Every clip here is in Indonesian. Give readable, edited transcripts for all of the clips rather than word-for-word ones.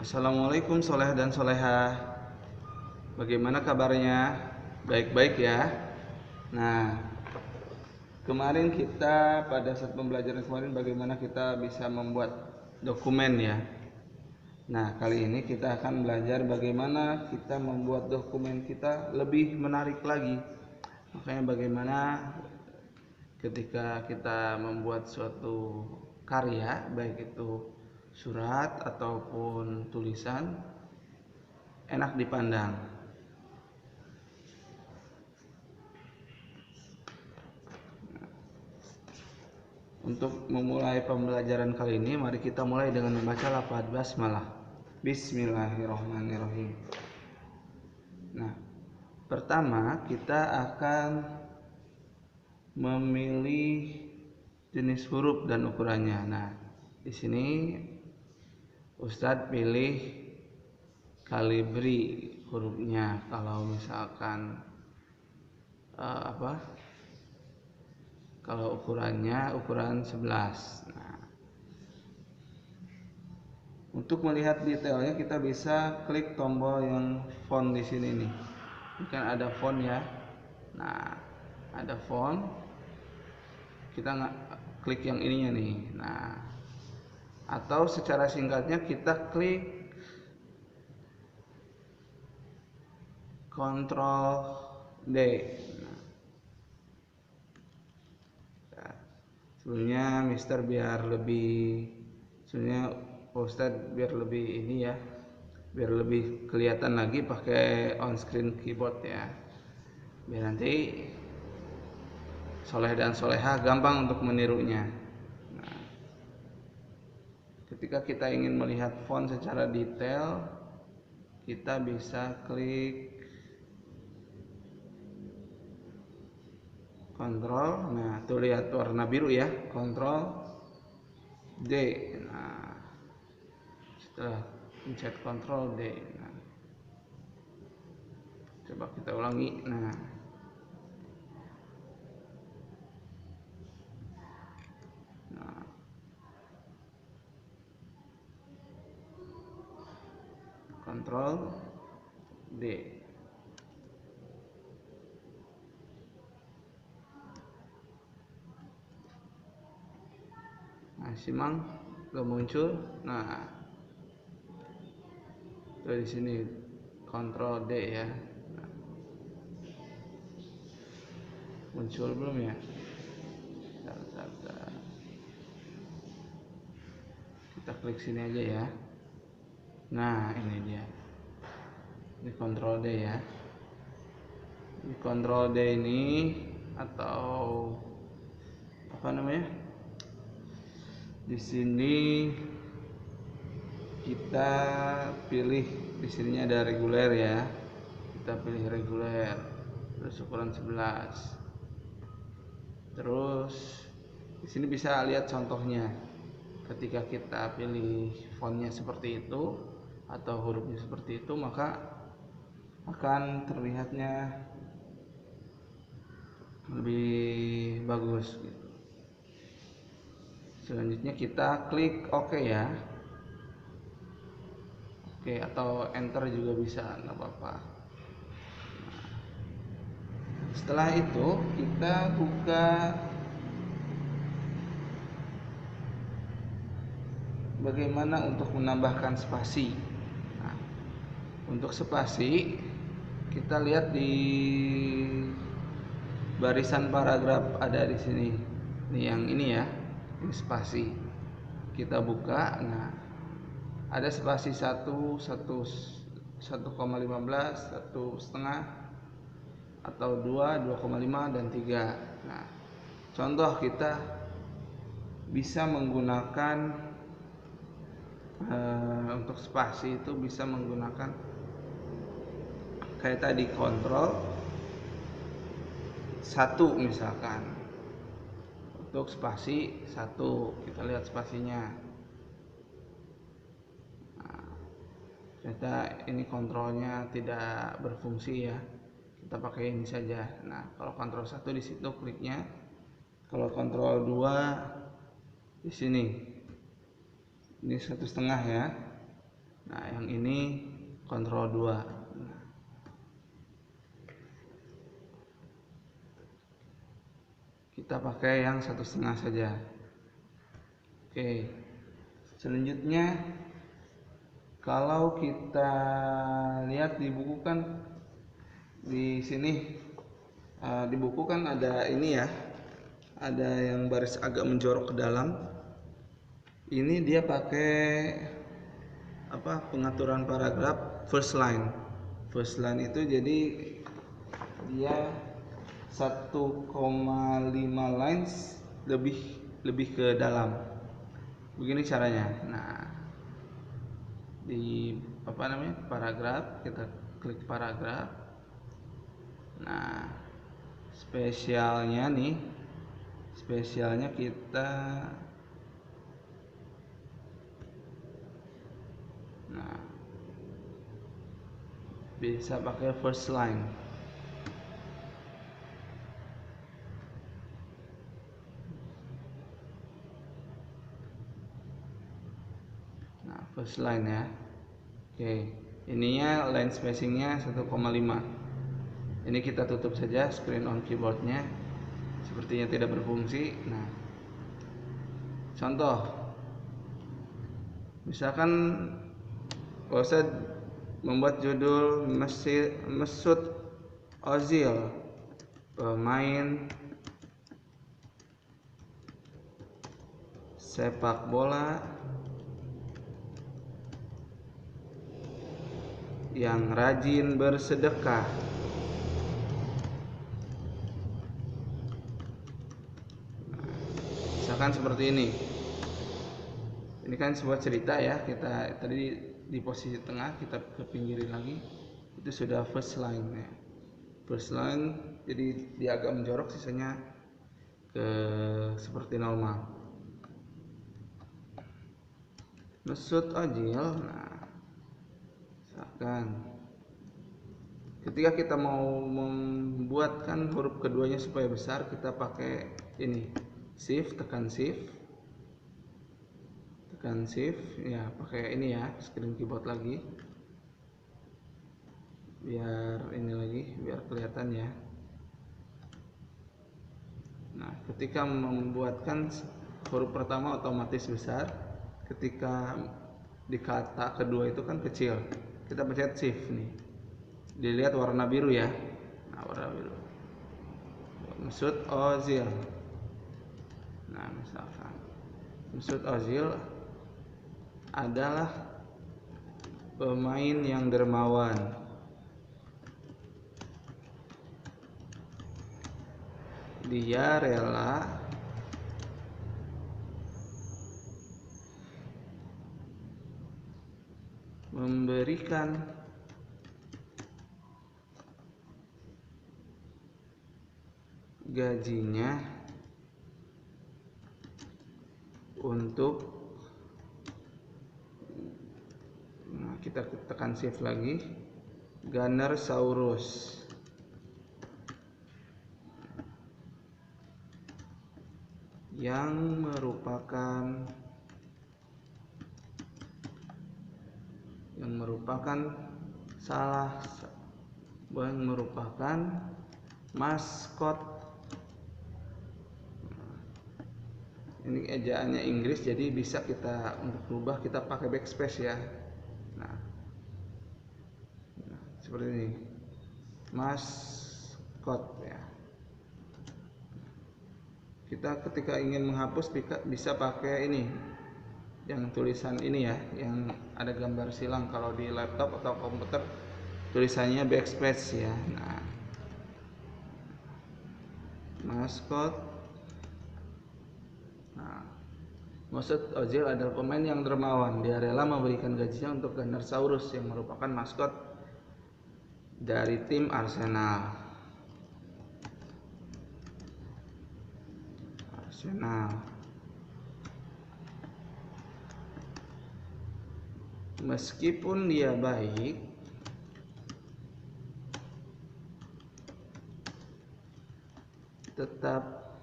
Assalamualaikum soleh dan solehah. Bagaimana kabarnya? Baik-baik ya. Nah, kemarin kita pada saat pembelajaran kemarin bagaimana kita bisa membuat dokumen ya. Nah, kali ini kita akan belajar bagaimana kita membuat dokumen kita lebih menarik lagi. Makanya bagaimana ketika kita membuat suatu karya, baik itu surat ataupun tulisan, enak dipandang. Untuk memulai pembelajaran kali ini, mari kita mulai dengan membaca lafaz basmalah. Bismillahirrahmanirrahim. Nah, pertama kita akan memilih jenis huruf dan ukurannya. Nah, di sini Ustadz pilih kalibri hurufnya. Kalau misalkan kalau ukurannya ukuran 11. Nah, untuk melihat detailnya kita bisa klik tombol yang font di sini nih. Ini kan ada font ya. Nah, ada font. Kita klik yang ininya nih. Nah, atau secara singkatnya kita klik Ctrl D. Nah, sebelumnya Mister biar lebih, sebenarnya Ustadz biar lebih ini ya, biar lebih kelihatan lagi pakai on screen keyboard ya, biar nanti soleh dan solehah gampang untuk menirunya. Nah, ketika kita ingin melihat font secara detail, kita bisa klik Ctrl, nah tuh lihat warna biru ya, Ctrl D. Nah, setelah pencet Ctrl D, nah, coba kita ulangi. Nah, Ctrl D. Nah, simang belum muncul. Nah, di sini Ctrl D ya. Nah, muncul belum ya? Bentar. Kita klik sini aja ya. Nah, ini dia. Ini Ctrl D ya. Di Ctrl D ini atau apa namanya? Di sini kita pilih, di sininya ada reguler ya. Kita pilih reguler. Terus ukuran 11. Terus di sini bisa lihat contohnya. Ketika kita pilih fontnya seperti itu atau hurufnya seperti itu, maka akan terlihatnya lebih bagus gitu. Selanjutnya kita klik OK ya. Oke, atau enter juga bisa, nggak apa-apa. Nah, setelah itu kita buka bagaimana untuk menambahkan spasi. Nah, untuk spasi kita lihat di barisan paragraf ada di sini. Ini yang ini ya, ini spasi. Kita buka. Nah, ada spasi 1, 1,15, 1,5 atau 2, 2,5 dan 3. Nah, contoh kita bisa menggunakan untuk spasi itu bisa menggunakan kayak tadi Ctrl 1 misalkan. Untuk spasi 1 kita lihat spasinya. Nah, ternyata ini kontrolnya tidak berfungsi ya. Kita pakai ini saja. Nah, kalau Ctrl 1 di situ kliknya. Kalau Ctrl 2 di sini. Ini 1,5 ya. Nah, yang ini kontrol 2. Kita pakai yang 1,5 saja. Oke. Selanjutnya, kalau kita lihat di buku kan di sini di buku kan ada ini ya, ada yang baris agak menjorok ke dalam. Ini dia pakai pengaturan paragraf first line. First line itu jadi dia 1,5 lines lebih ke dalam. Begini caranya. Nah, di paragraf, kita klik paragraf. Nah, spesialnya kita bisa pakai first line. Nah, first line ya. Oke, ininya line spacingnya 1,5. Ini kita tutup saja screen on keyboardnya, sepertinya tidak berfungsi. Nah, contoh, misalkan Ustaz membuat judul Mesut Ozil, pemain sepak bola yang rajin bersedekah. Misalkan seperti ini. Ini kan sebuah cerita ya. Kita tadi di posisi tengah, kita ke pinggirin lagi. Itu sudah first line ya. First line, jadi dia agak menjorok, sisanya ke seperti normal. Mesut Ozil. Nah, misalkan ketika kita mau membuatkan huruf keduanya supaya besar, kita pakai ini, tekan shift ya, pakai ini ya, screen keyboard lagi, biar kelihatan ya. Nah, ketika membuatkan huruf pertama otomatis besar, ketika di kata kedua itu kan kecil, kita pencet shift nih, dilihat warna biru ya. Nah, warna biru, Mesut Ozil. Nah, misalkan Mesut Ozil adalah pemain yang dermawan. Dia rela memberikan gajinya untuk, nah, kita tekan shift lagi, Gunnersaurus yang merupakan maskot. Ini ejaannya Inggris, jadi bisa kita untuk berubah, kita pakai backspace ya. Nah, seperti ini, maskot ya. Kita ketika ingin menghapus bisa pakai ini, yang tulisan ini ya, yang ada gambar silang. Kalau di laptop atau komputer tulisannya backspace ya. Nah, maskot. Nah, Mesut Ozil adalah pemain yang dermawan. Dia rela memberikan gajinya untuk Gunnersaurus yang merupakan maskot dari tim Arsenal. Meskipun dia baik, tetap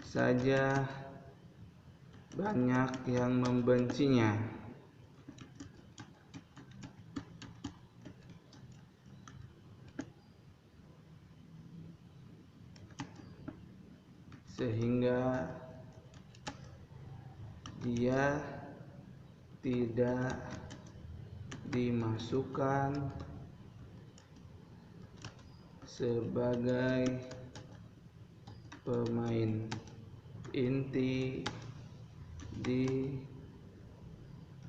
saja banyak yang membencinya. sehingga dia tidak dimasukkan sebagai pemain inti di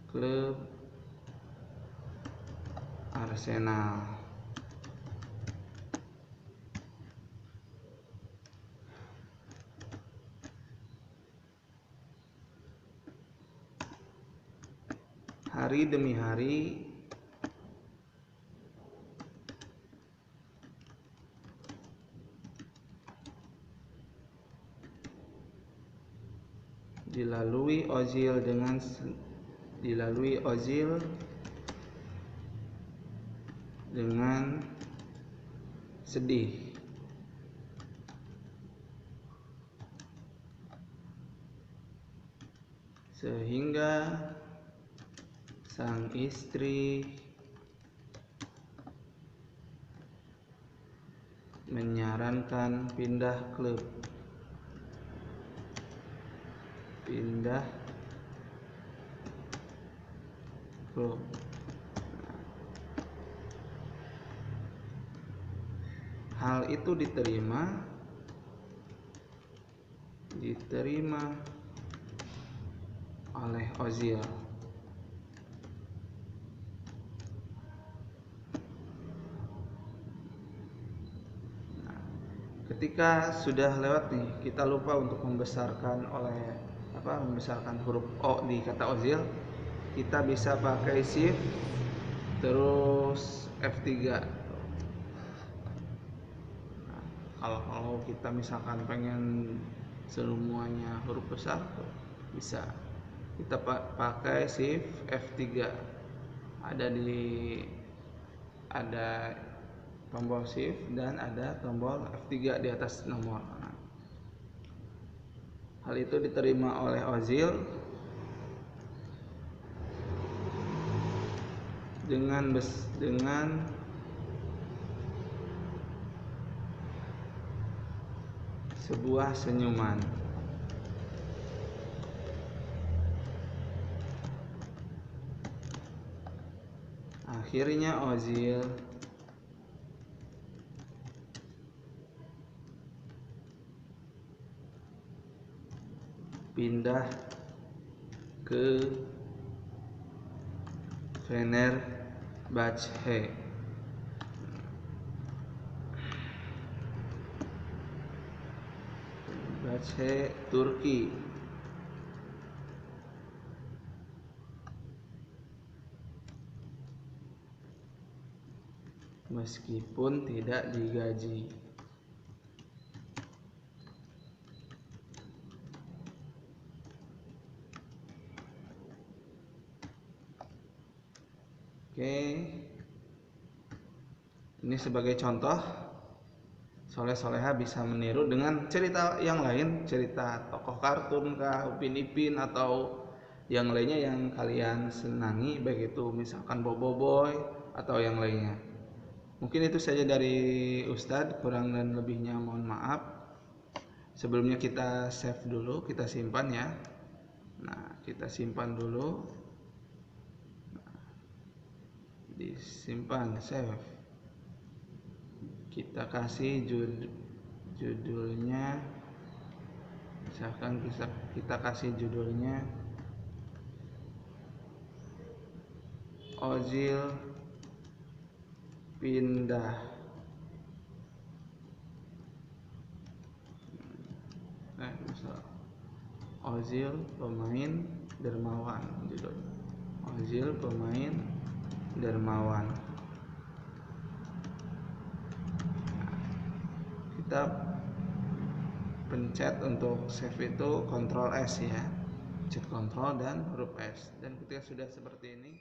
klub Arsenal. Hari demi hari dilalui Ozil dengan sedih. Sehingga sang istri menyarankan pindah klub. Hal itu diterima oleh Ozil. Ketika sudah lewat nih, kita lupa untuk membesarkan huruf O di kata Ozil, kita bisa pakai shift terus F3. Kalau kita misalkan pengen semuanya huruf besar, bisa kita pakai shift F3. Ada tombol shift dan ada tombol F3 di atas nomor. Hal itu diterima oleh Ozil dengan sebuah senyuman. Akhirnya Ozil pindah ke Fenerbahce. Turki. Meskipun tidak digaji. Oke, ini sebagai contoh, soleh-soleha bisa meniru dengan cerita yang lain, cerita tokoh kartun kah, Upin Ipin, atau yang lainnya yang kalian senangi, baik itu misalkan Bobo Boy atau yang lainnya. Mungkin itu saja dari Ustadz, kurang dan lebihnya mohon maaf. Sebelumnya kita save dulu, kita simpan ya. Nah, kita simpan dulu. Disimpan, save. Kita kasih judulnya, misalkan kita kasih judulnya Ozil pindah. Misal Ozil pemain dermawan, judulnya Ozil pemain dermawan. Kita pencet untuk save itu Ctrl S ya, pencet Ctrl dan huruf S, dan ketika sudah seperti ini